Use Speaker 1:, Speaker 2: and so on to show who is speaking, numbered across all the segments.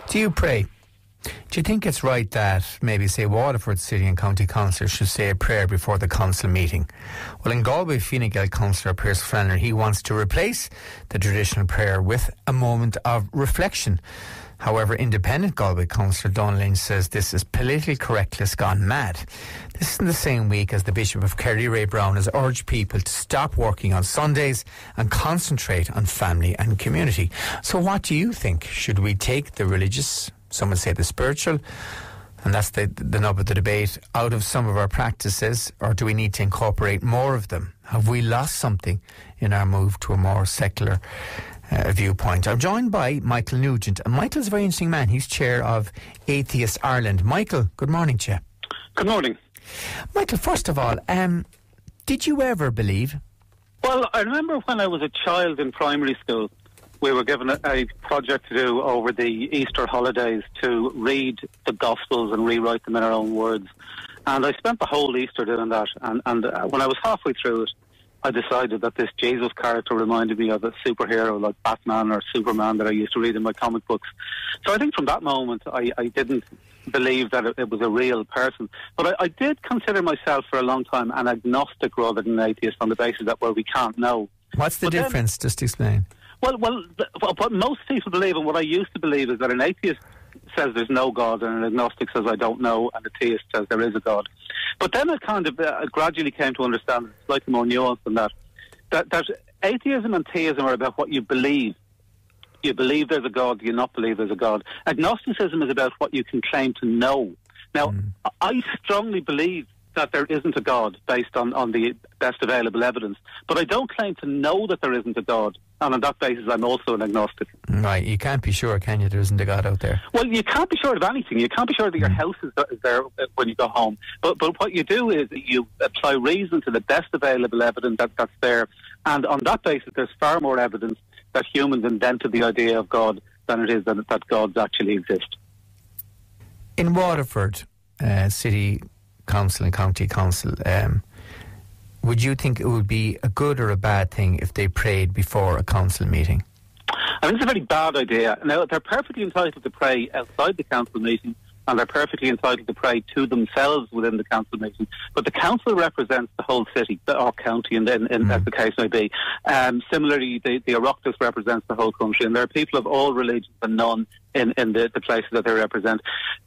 Speaker 1: Do you pray? Do you think it's right that maybe, say, Waterford City and County Council should say a prayer before the council meeting? Well, in Galway, Fine Gael Councillor Pierce Flannery, he wants to replace the traditional prayer with a moment of reflection. However, independent Galway Councillor Don Lynch says this is political correctness gone mad. This is in the same week as the Bishop of Kerry, Ray Brown, has urged people to stop working on Sundays and concentrate on family and community. So what do you think? Should we take the religious, some would say the spiritual, and that's the nub of the debate, out of some of our practices, or do we need to incorporate more of them? Have we lost something in our move to a more secular viewpoint? I'm joined by Michael Nugent, and Michael's a very interesting man. He's chair of Atheist Ireland. Michael, good morning to you.
Speaker 2: Good morning.
Speaker 1: Michael, first of all, did you ever believe?
Speaker 2: Well, I remember when I was a child in primary school, we were given a project to do over the Easter holidays to read the Gospels and rewrite them in our own words. And I spent the whole Easter doing that. And when I was halfway through it, I decided that this Jesus character reminded me of a superhero like Batman or Superman that I used to read in my comic books. So I think from that moment I didn't believe that it was a real person. But I did consider myself for a long time an agnostic rather than an atheist on the basis that, well, we can't know.
Speaker 1: What's the difference? Just explain.
Speaker 2: Well, what most people believe, and what I used to believe, is that an atheist says there's no God and an agnostic says I don't know, and a theist says there is a God. But then I kind of gradually came to understand it's slightly more nuanced than that. That atheism and theism are about what you believe. You believe there's a God, you not believe there's a God. Agnosticism is about what you can claim to know. Now, I strongly believe that there isn't a God based on the best available evidence, but I don't claim to know that there isn't a God, and on that basis I'm also an agnostic.
Speaker 1: Right, you can't be sure, can you, there isn't a God out there?
Speaker 2: Well, you can't be sure of anything. You can't be sure that your house is there when you go home, but what you do is you apply reason to the best available evidence that's there, and on that basis there's far more evidence that humans invented the idea of God than it is that gods actually exist.
Speaker 1: In Waterford City Council and County Council, would you think it would be a good or a bad thing if they prayed before a council meeting?
Speaker 2: I think it's a very bad idea. Now, they're perfectly entitled to pray outside the council meeting, and they're perfectly entitled to pray to themselves within the council meeting. But the council represents the whole city, or county, as the case may be. Similarly, the Oireachtas represents the whole country, and there are people of all religions and none in the places that they represent.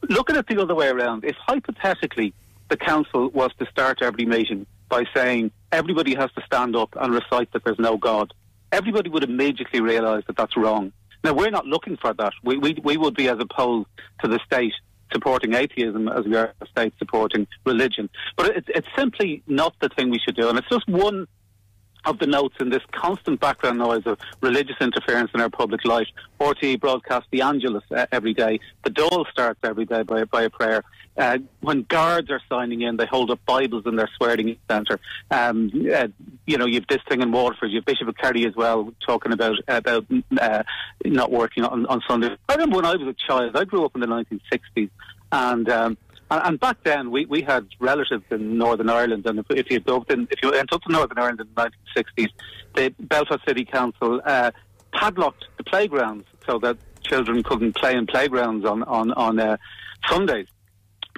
Speaker 2: Look at it the other way around. If hypothetically the council was to start every meeting by saying everybody has to stand up and recite that there's no God, everybody would immediately realise that that's wrong. Now, we're not looking for that. We would be as opposed to the state supporting atheism as we are the state supporting religion. But it's simply not the thing we should do. And it's just one of the notes in this constant background noise of religious interference in our public life. RTE broadcasts the Angelus every day. The Dole starts every day by a prayer. When guards are signing in, they hold up Bibles in their swearing centre. You've this thing in Waterford. You've Bishop of Kerry as well talking about not working on Sunday. I remember when I was a child. I grew up in the 1960s, and back then we had relatives in Northern Ireland. And if you went up to Northern Ireland in the 1960s, the Belfast City Council padlocked the playgrounds so that children couldn't play in playgrounds on Sundays,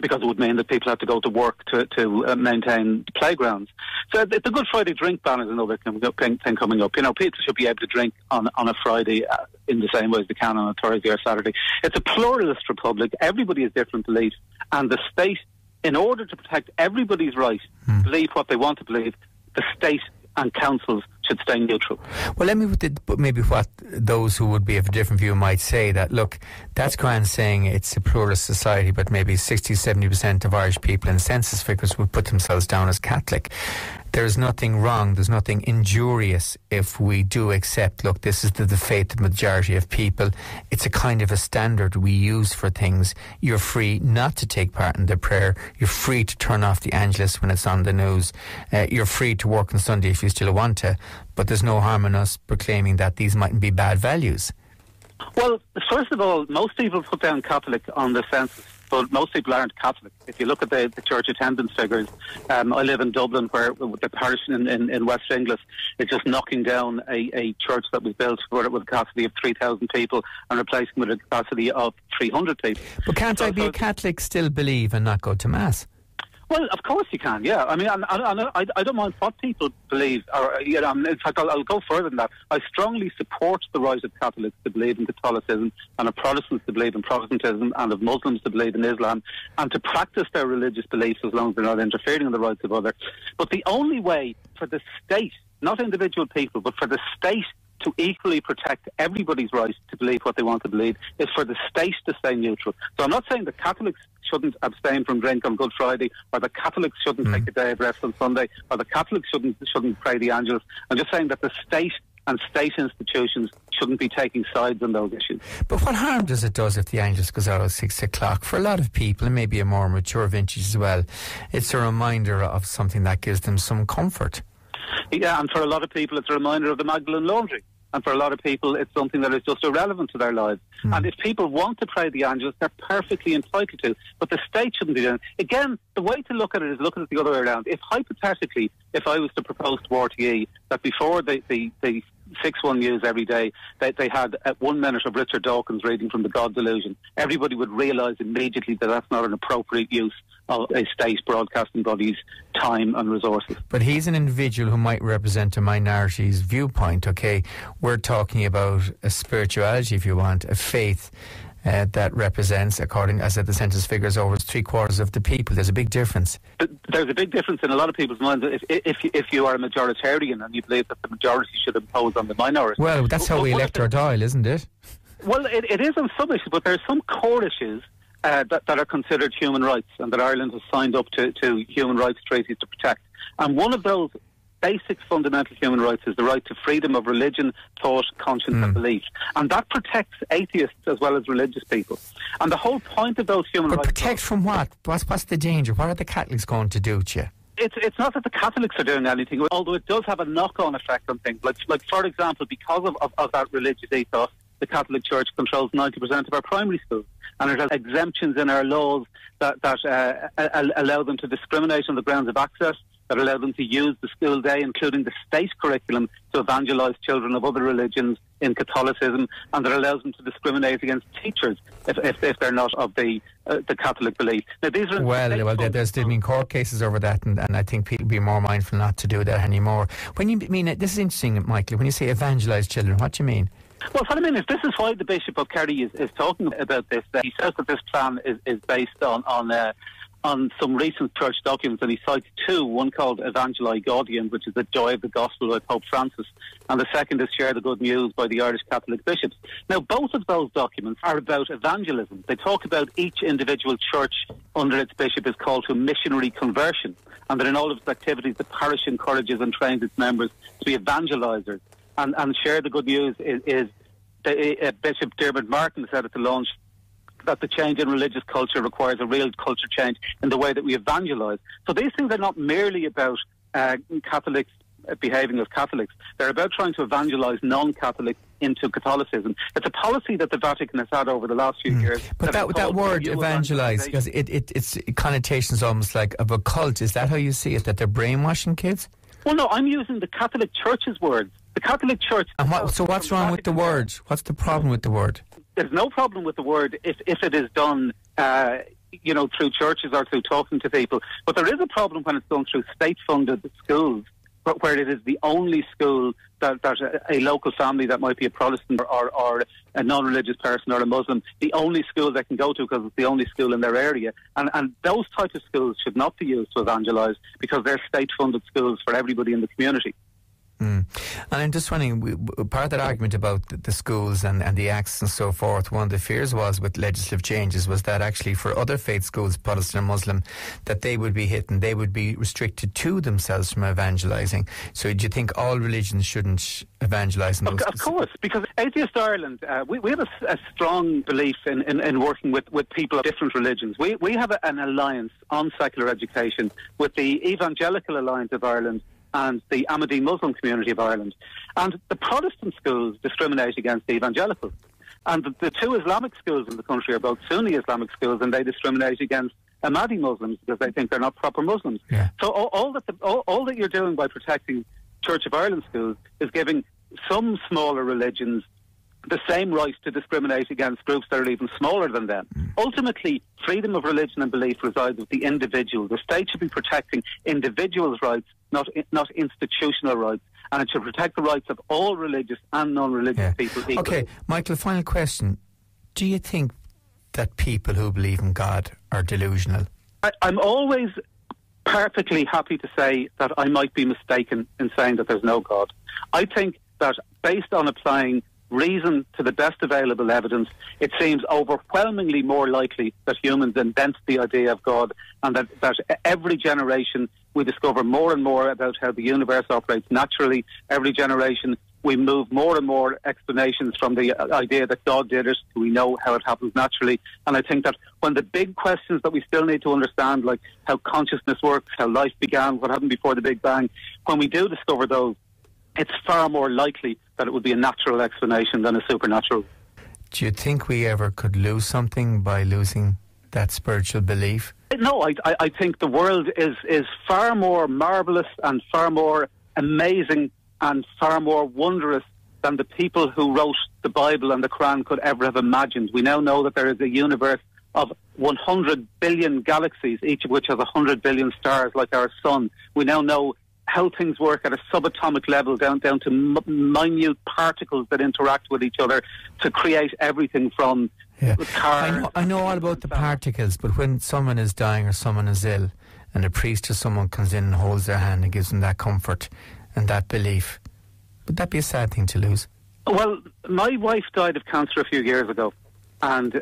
Speaker 2: because it would mean that people had to go to work to maintain the playgrounds. So the Good Friday drink ban is another thing coming up. People should be able to drink on a Friday in the same way as they can on a Thursday or Saturday. It's a pluralist republic. Everybody has different beliefs, and the state, in order to protect everybody's right to believe what they want to believe, the state and councils should stay neutral. Well,
Speaker 1: let me put maybe what those who would be of a different view might say, that look, that's grand saying it's a pluralist society, but maybe 60-70% of Irish people in census figures would put themselves down as Catholic. There's nothing wrong, there's nothing injurious if we do accept, look, this is the faith of the majority of people. It's a kind of a standard we use for things. You're free not to take part in the prayer. You're free to turn off the Angelus when it's on the news. You're free to work on Sunday if you still want to. But there's no harm in us proclaiming that these mightn't be bad values.
Speaker 2: Well, first of all, most people put down Catholic on the census but most people aren't Catholic. If you look at the church attendance figures, I live in Dublin, where the parish in West Inglis is just knocking down a church that was built with a capacity of 3,000 people and replacing with a capacity of 300 people.
Speaker 1: But can't I be a Catholic, still believe and not go to Mass?
Speaker 2: Well, of course you can, yeah. I mean, I don't mind what people believe. Or, you know, in fact, I'll go further than that. I strongly support the right of Catholics to believe in Catholicism, and of Protestants to believe in Protestantism, and of Muslims to believe in Islam, and to practice their religious beliefs as long as they're not interfering in the rights of others. But the only way for the state, not individual people, but for the state to equally protect everybody's right to believe what they want to believe is for the state to stay neutral. So I'm not saying that Catholics shouldn't abstain from drink on Good Friday, or the Catholics shouldn't take a day of rest on Sunday, or the Catholics shouldn't pray the Angelus. I'm just saying that the state and state institutions shouldn't be taking sides on those issues.
Speaker 1: But what harm does it do if the Angelus goes out at 6 o'clock? For a lot of people, and maybe a more mature vintage as well, it's a reminder of something that gives them some comfort.
Speaker 2: Yeah, and for a lot of people, it's a reminder of the Magdalene Laundry. And for a lot of people, it's something that is just irrelevant to their lives. And if people want to pray the Angelus, they're perfectly entitled to. But the state shouldn't be doing it. Again, the way to look at it is look at it the other way around. If hypothetically, if I was to propose to RTE that before the 6-1 news every day, they had 1 minute of Richard Dawkins reading from the God Delusion, everybody would realise immediately that that's not an appropriate use of a state broadcasting body's time and resources.
Speaker 1: But he's an individual who might represent a minority's viewpoint, okay? We're talking about a spirituality, if you want, a faith that represents, according as the census figures, over 3/4 of the people. There's a big difference.
Speaker 2: There's a big difference in a lot of people's minds. If you are a majoritarian and you believe that the majority should impose on the minority.
Speaker 1: Well, that's how we elect our Dáil, isn't it?
Speaker 2: Well, it is on some issues, but there are some core issues that are considered human rights, and that Ireland has signed up to human rights treaties to protect. And one of those basic fundamental human rights is the right to freedom of religion, thought, conscience and belief. And that protects atheists as well as religious people. And the whole point of those human rights...
Speaker 1: But protect from what? What's the danger? What are the Catholics going to do to you?
Speaker 2: It's not that the Catholics are doing anything, although it does have a knock-on effect on things. Like for example, because of that religious ethos, the Catholic Church controls 90% of our primary schools. And it has exemptions in our laws that allow them to discriminate on the grounds of access, that allow them to use the school day, including the state curriculum, to evangelise children of other religions in Catholicism, and that allows them to discriminate against teachers if they're not of the Catholic belief. Now, these are
Speaker 1: there's been court cases over that, and I think people be more mindful not to do that anymore. When you mean it, this is interesting, Michael. When you say evangelise children, what do you mean?
Speaker 2: Well, what I mean is this is why the Bishop of Kerry is talking about this. He says that this plan is based on some recent church documents, and he cites two, one called Evangelical Gaudium, which is the joy of the gospel by Pope Francis, and the second is Share the Good News by the Irish Catholic bishops. Now, both of those documents are about evangelism. They talk about each individual church under its bishop is called to missionary conversion, and that in all of its activities the parish encourages and trains its members to be evangelisers. And Share the Good News is Bishop Dermot Martin said at the launch that the change in religious culture requires a real culture change in the way that we evangelise. So these things are not merely about Catholics behaving as Catholics. They're about trying to evangelise non-Catholics into Catholicism. It's a policy that the Vatican has had over the last few years.
Speaker 1: But that word evangelise, because its connotation is almost like of a cult. Is that how you see it, that they're brainwashing kids?
Speaker 2: Well, no, I'm using the Catholic Church's words. The Catholic Church...
Speaker 1: And so what's wrong with the word? What's the problem with the word?
Speaker 2: There's no problem with the word if it is done, through churches or through talking to people. But there is a problem when it's done through state-funded schools, where it is the only school that a local family that might be a Protestant or a non-religious person or a Muslim, the only school they can go to because it's the only school in their area. And those types of schools should not be used to evangelise because they're state-funded schools for everybody in the community.
Speaker 1: And I'm just wondering, part of that argument about the schools and the acts and so forth, one of the fears was with legislative changes was that actually for other faith schools, Protestant and Muslim, that they would be hit and they would be restricted to themselves from evangelising. So do you think all religions shouldn't evangelise in those schools? Of
Speaker 2: course, because Atheist Ireland, we have a strong belief in working with people of different religions. We have an alliance on secular education with the Evangelical Alliance of Ireland and the Ahmadiyya Muslim community of Ireland. And the Protestant schools discriminate against the evangelicals. And the two Islamic schools in the country are both Sunni Islamic schools, and they discriminate against Ahmadi Muslims because they think they're not proper Muslims.
Speaker 1: Yeah.
Speaker 2: So all that you're doing by protecting Church of Ireland schools is giving some smaller religions the same right to discriminate against groups that are even smaller than them. Ultimately, freedom of religion and belief resides with the individual. The state should be protecting individuals' rights, not institutional rights. And it should protect the rights of all religious and non-religious people equally.
Speaker 1: Okay, Michael, final question. Do you think that people who believe in God are delusional?
Speaker 2: I'm always perfectly happy to say that I might be mistaken in saying that there's no God. I think that based on applying reason to the best available evidence, it seems overwhelmingly more likely that humans invent the idea of God, and that every generation we discover more and more about how the universe operates naturally. Every generation we move more and more explanations from the idea that God did it, we know how it happens naturally. And I think that when the big questions that we still need to understand, like how consciousness works, how life began, what happened before the Big Bang, when we do discover those, it's far more likely that it would be a natural explanation than a supernatural.
Speaker 1: Do you think we ever could lose something by losing that spiritual belief?
Speaker 2: No, I think the world is far more marvellous and far more amazing and far more wondrous than the people who wrote the Bible and the Quran could ever have imagined. We now know that there is a universe of 100 billion galaxies, each of which has 100 billion stars like our sun. We now know how things work at a subatomic level down to minute particles that interact with each other to create everything from cars.
Speaker 1: I know all about the particles, but when someone is dying or someone is ill and a priest or someone comes in and holds their hand and gives them that comfort and that belief, would that be a sad thing to lose?
Speaker 2: Well, my wife died of cancer a few years ago, and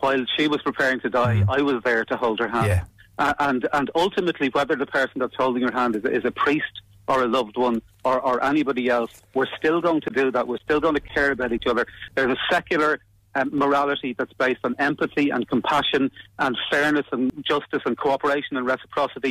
Speaker 2: while she was preparing to die, I was there to hold her hand.
Speaker 1: Yeah.
Speaker 2: And ultimately, whether the person that's holding your hand is a priest or a loved one or anybody else, we're still going to do that. We're still going to care about each other. There's a secular morality that's based on empathy and compassion and fairness and justice and cooperation and reciprocity.